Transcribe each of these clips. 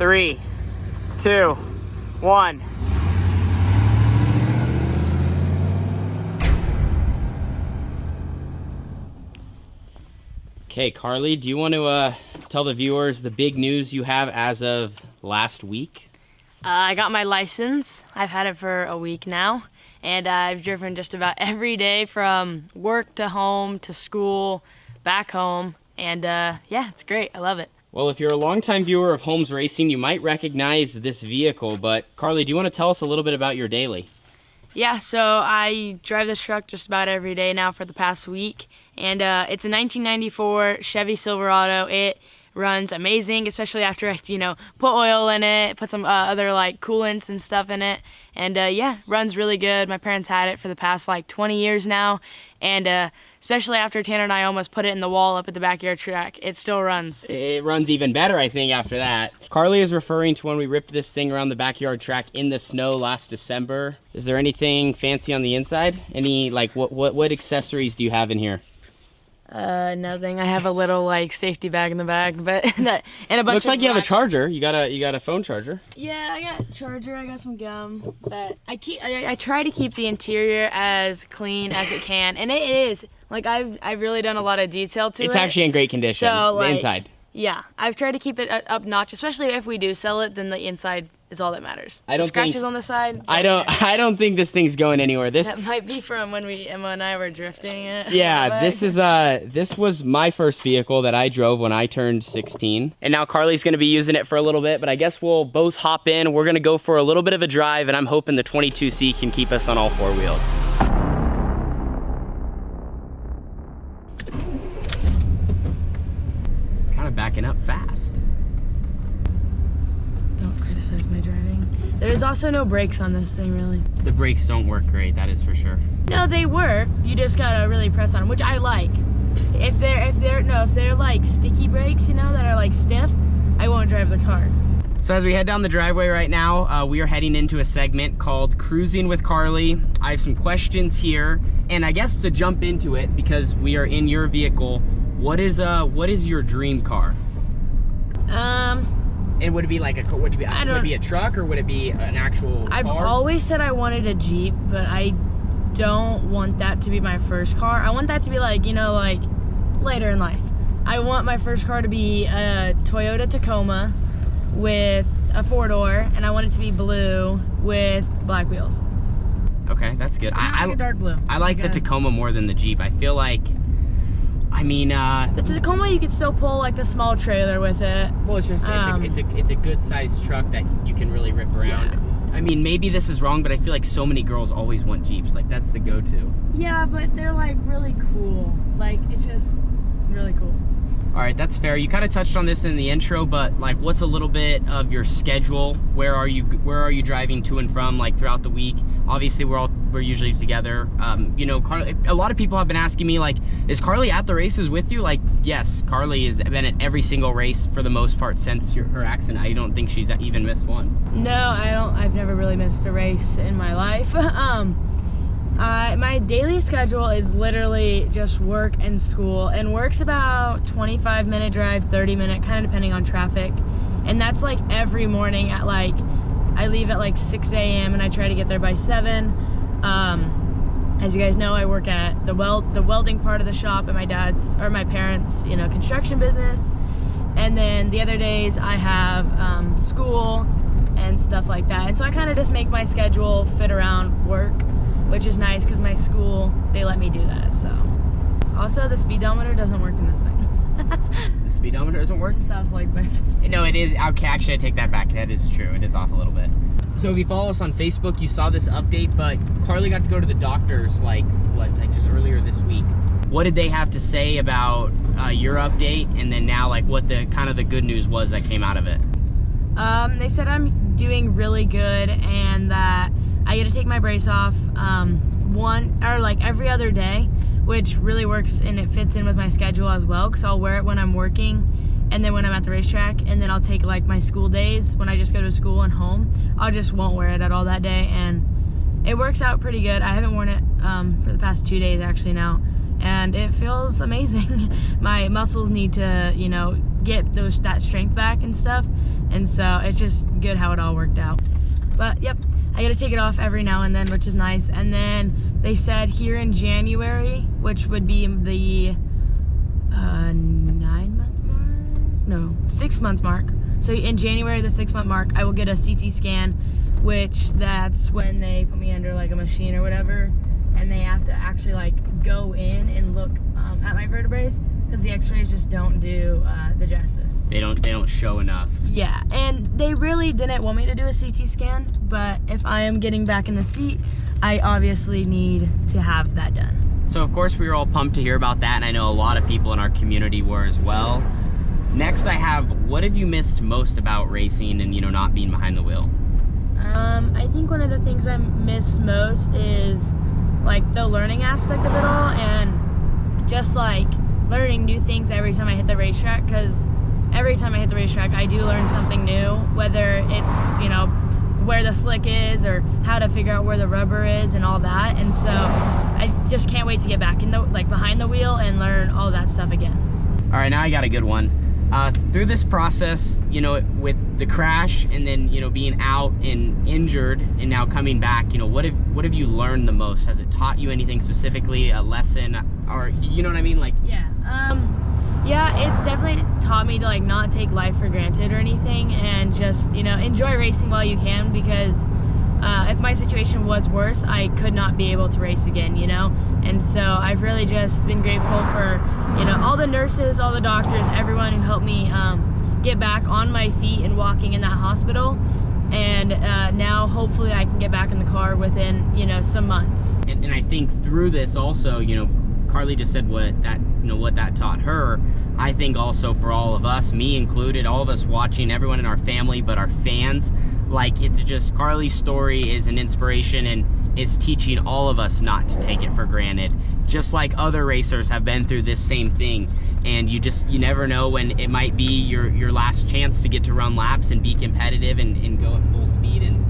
3, 2, 1. Okay, Carly, do you want to tell the viewers the big news you have as of last week? I got my license. I've had it for a week now, and I've driven just about every day from work to home to school, back home, and yeah, it's great. I love it. Well, if you're a longtime viewer of Holmes Racing, you might recognize this vehicle, but Carly, do you want to tell us a little bit about your daily? Yeah, so I drive this truck just about every day now for the past week, and it's a 1994 Chevy Silverado. It runs amazing, especially after I, put oil in it, put some other like coolants and stuff in it, and yeah, runs really good. My parents had it for the past like 20 years now, and especially after Tanner and I almost put it in the wall up at the backyard track, it still runs. It runs even better, I think, after that. Carly is referring to when we ripped this thing around the backyard track in the snow last December. Is there anything fancy on the inside? Any, like, what accessories do you have in here? Nothing. I have a little like safety bag in the back, but and a bunch. Looks like you have a charger. You got a phone charger. Yeah, I got a charger. I got some gum, but I try to keep the interior as clean as it can, and it is. Like I've really done a lot of detail to it. It's actually in great condition. So, the inside. Yeah, I've tried to keep it up notch, especially if we do sell it. Then the inside is all that matters. I don't Scratches think, on the side. I don't think this thing's going anywhere. That might be from when Emma and I were drifting it. Yeah, this was my first vehicle that I drove when I turned 16. And now Carly's gonna be using it for a little bit, but I guess we'll both hop in. We're gonna go for a little bit of a drive, and I'm hoping the 22C can keep us on all four wheels. Kind of backing up fast. Don't criticize my driving. There's also no brakes on this thing, really. The brakes don't work great, that is for sure. No, they work. You just gotta really press on them, which I like. If they're like sticky brakes, that are like stiff, I won't drive the car. So as we head down the driveway right now, we are heading into a segment called Cruisin' with Carly. I have some questions here, and I guess to jump into it, because we are in your vehicle, what is your dream car? And would it be like would it be a truck, or would it be an actual car? I've always said I wanted a Jeep, but I don't want that to be my first car. I want that to be like, like later in life. I want my first car to be a Toyota Tacoma with a 4-door, and I want it to be blue with black wheels. Okay, that's good. I like a dark blue. I like the Tacoma more than the Jeep. I feel like, the Tacoma, you could still pull like the small trailer with it. Well, it's just it's a good sized truck that you can really rip around. Yeah. I mean, maybe this is wrong, but I feel like so many girls always want Jeeps. Like, that's the go-to. Yeah, but they're like really cool. Like, it's just really cool. All right, that's fair. You kind of touched on this in the intro, but like, what's a little bit of your schedule? Where are you driving to and from, like, throughout the week? Obviously, we're usually together. Carly, a lot of people have been asking me, like, is Carly at the races with you? Like, yes, Carly has been at every single race for the most part since her accident. I don't think she's even missed one. No, I've never really missed a race in my life. My daily schedule is literally just work and school, and work's about 25-minute drive, 30-minute, kind of depending on traffic. And that's like every morning at like, I leave at like 6 a.m. and I try to get there by 7. As you guys know, I work at the welding part of the shop at my parents' construction business. And then the other days I have school and stuff like that. And so I kind of just make my schedule fit around work, which is nice because my school, they let me do that. So also the speedometer doesn't work in this thing. The speedometer doesn't work? It's off like by 50. No, it is. Okay, actually I take that back. That is true. It is off a little bit. So if you follow us on Facebook, you saw this update, but Carly got to go to the doctors like just earlier this week. What did they have to say about your update, and then now like what the kind of the good news was that came out of it? They said I'm doing really good, and that I get to take my brace off every other day, which really works, and it fits in with my schedule as well, because I'll wear it when I'm working and then when I'm at the racetrack, and then I'll take like my school days when I just go to school and home. I just won't wear it at all that day, and it works out pretty good. I haven't worn it for the past 2 days actually now, and it feels amazing. My muscles need to, get that strength back and stuff, And so it's just good how it all worked out. But yep, I get to take it off every now and then, which is nice. And then they said here in January, which would be the 6-month mark. So in January, the 6-month mark, I will get a CT scan, which that's when they put me under like a machine or whatever, and they have to actually like go in and look at my vertebrae, because the x-rays just don't do the justice. They don't show enough. Yeah, and they really didn't want me to do a CT scan, but if I am getting back in the seat, I obviously need to have that done. So of course we were all pumped to hear about that, and I know a lot of people in our community were as well. Next I have, what have you missed most about racing and, you know, not being behind the wheel? I think one of the things I miss most is like the learning aspect of it all, and just like learning new things every time I hit the racetrack, because every time I hit the racetrack I do learn something new, whether it's, you know, where the slick is or how to figure out where the rubber is and all that. And so I just can't wait to get back in the behind the wheel and learn all that stuff again. All right, now I got a good one. Through this process, you know, with the crash and then, you know, being out and injured and now coming back, you know, what have you learned the most? Has it taught you anything specifically, a lesson, or you know what I mean? Like, yeah, it's definitely taught me to like not take life for granted or anything, and just, you know, enjoy racing while you can, because if my situation was worse, I could not be able to race again, you know? And so I've really just been grateful for, you know, all the nurses, all the doctors, everyone who helped me get back on my feet and walking in that hospital. And now hopefully I can get back in the car within, you know, some months. And I think through this also, you know, Carly just said what that taught her. I think also for all of us, me included, all of us watching, everyone in our family, but our fans, like, it's just, Carly's story is an inspiration and is teaching all of us not to take it for granted. Just like other racers have been through this same thing, and you never know when it might be your last chance to get to run laps and be competitive and go at full speed, and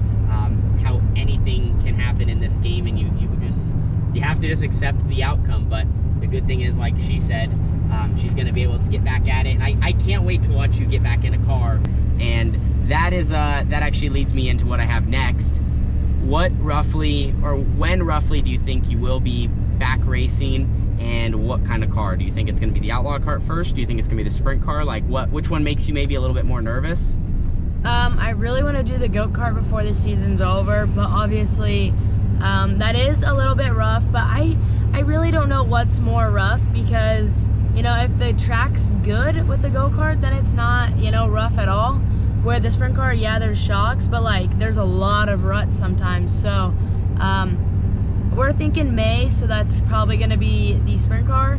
how anything can happen in this game, and you have to just accept the outcome. But the good thing is, like she said, she's going to be able to get back at it, and I can't wait to watch you get back in a car. And that actually leads me into what I have next. What roughly, or when roughly, do you think you will be back racing, and what kind of car? Do you think it's going to be the Outlaw kart first? Do you think it's going to be the sprint car? Like, which one makes you maybe a little bit more nervous? I really want to do the go-kart before the season's over, but obviously that is a little bit rough. But I really don't know what's more rough, because, you know, if the track's good with the go-kart, then it's not, you know, rough at all. Where the sprint car, yeah, there's shocks, but like there's a lot of ruts sometimes. So we're thinking May, so that's probably going to be the sprint car.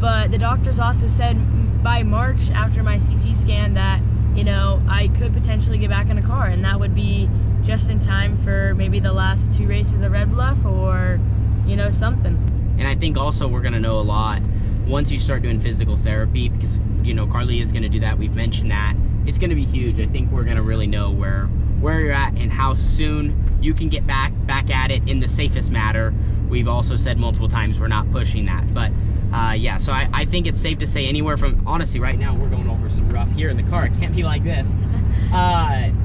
But the doctors also said by March, after my CT scan, that, you know, I could potentially get back in a car, and that would be just in time for maybe the last 2 races of Red Bluff, or, you know, something. And I think also we're going to know a lot once you start doing physical therapy, because, you know, Carly is going to do that. We've mentioned that. It's going to be huge. I think we're going to really know where you're at and how soon you can get back at it in the safest manner. We've also said multiple times we're not pushing that. But yeah, so I think it's safe to say anywhere from, honestly, right now we're going over some rough here in the car. It can't be like this.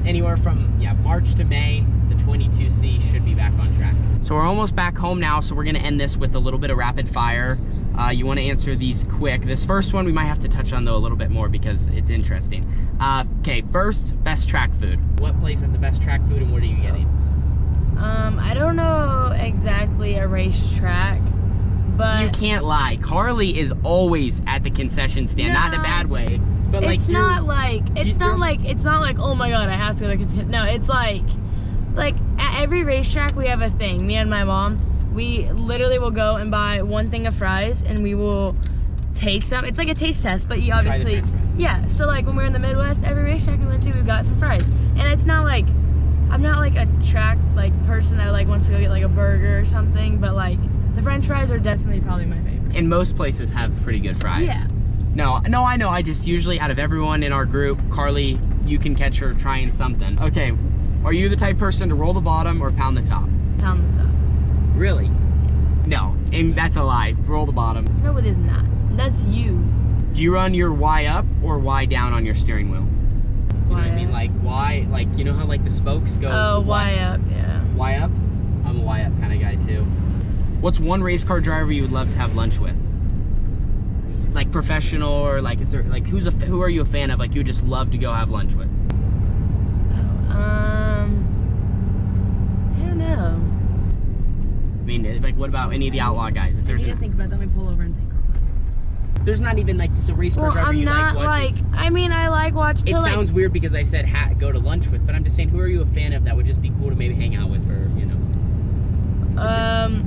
Anywhere from, yeah, March to May, the 22C should be back on track. So we're almost back home now, so we're going to end this with a little bit of rapid fire. You want to answer these quick. This first one we might have to touch on though a little bit more because it's interesting. Okay, first, best track food. What place has the best track food, and what are you getting? I don't know exactly a racetrack, but you can't lie. Carly is always at the concession stand, not in a bad way, but like it's not like oh my god, I have to go to the concession. No, it's like at every racetrack we have a thing. Me and my mom, we literally will go and buy one thing of fries, and we will taste them. It's like a taste test, but you obviously, yeah. So like when we were in the Midwest, every racetrack we went to, we got some fries. And it's not like, I'm not like a track like person that like wants to go get like a burger or something, but like the French fries are definitely probably my favorite. And most places have pretty good fries. Yeah. No, I know. I just usually, out of everyone in our group, Carly, you can catch her trying something. Okay, are you the type person to roll the bottom or pound the top? Pound the top. Really? No, and that's a lie. Roll the bottom. No, it is not. That's you. Do you run your Y up or Y down on your steering wheel? You know what I mean? Like Y, like you know how like the spokes go. Oh, Y up, yeah. Y up? I'm a Y up kind of guy too. What's one race car driver you would love to have lunch with? Like professional, or like is there like who are you a fan of? Like you would just love to go have lunch with? I don't know. I mean, like what about any of the outlaw guys? If there's I need to think about that. Let me pull over and think. There's not even like just a race car driver you like watching. I mean, I like watching. It sounds weird because I said go to lunch with, but I'm just saying, who are you a fan of that would just be cool to maybe hang out with, or you know?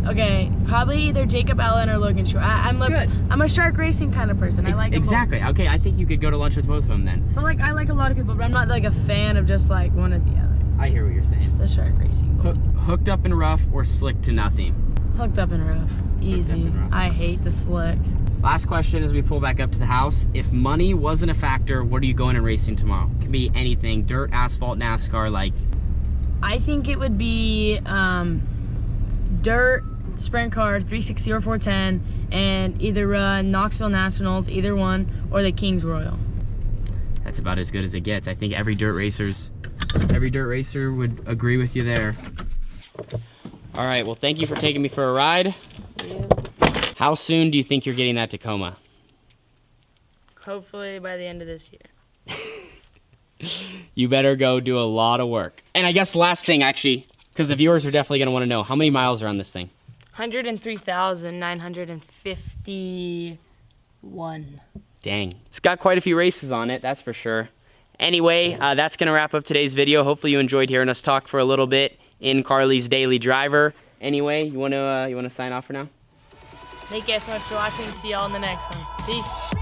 Okay, probably either Jacob Allen or Logan Shore. I'm a shark racing kind of person. I like them exactly. both. Okay, I think you could go to lunch with both of them then. But like, I like a lot of people, but I'm not like a fan of just like one or the other. I hear what you're saying. Just the shark racing. Hooked up and rough or slick to nothing? Hooked up and rough. Easy. And rough. I hate the slick. Last question as we pull back up to the house. If money wasn't a factor, what are you going and racing tomorrow? It could be anything, dirt, asphalt, NASCAR, like. I think it would be dirt, sprint car, 360 or 410, and either Knoxville Nationals, either one, or the Kings Royal. That's about as good as it gets. I think every dirt racer would agree with you there. All right, well, thank you for taking me for a ride. Yeah. How soon do you think you're getting that Tacoma? Hopefully by the end of this year. You better go do a lot of work. And I guess last thing, actually, because the viewers are definitely going to want to know, how many miles are on this thing? 103,951. Dang. It's got quite a few races on it, that's for sure. Anyway, that's going to wrap up today's video. Hopefully you enjoyed hearing us talk for a little bit in Carly's Daily Driver. Anyway, you want to sign off for now? Thank you guys so much for watching. See y'all in the next one. Peace.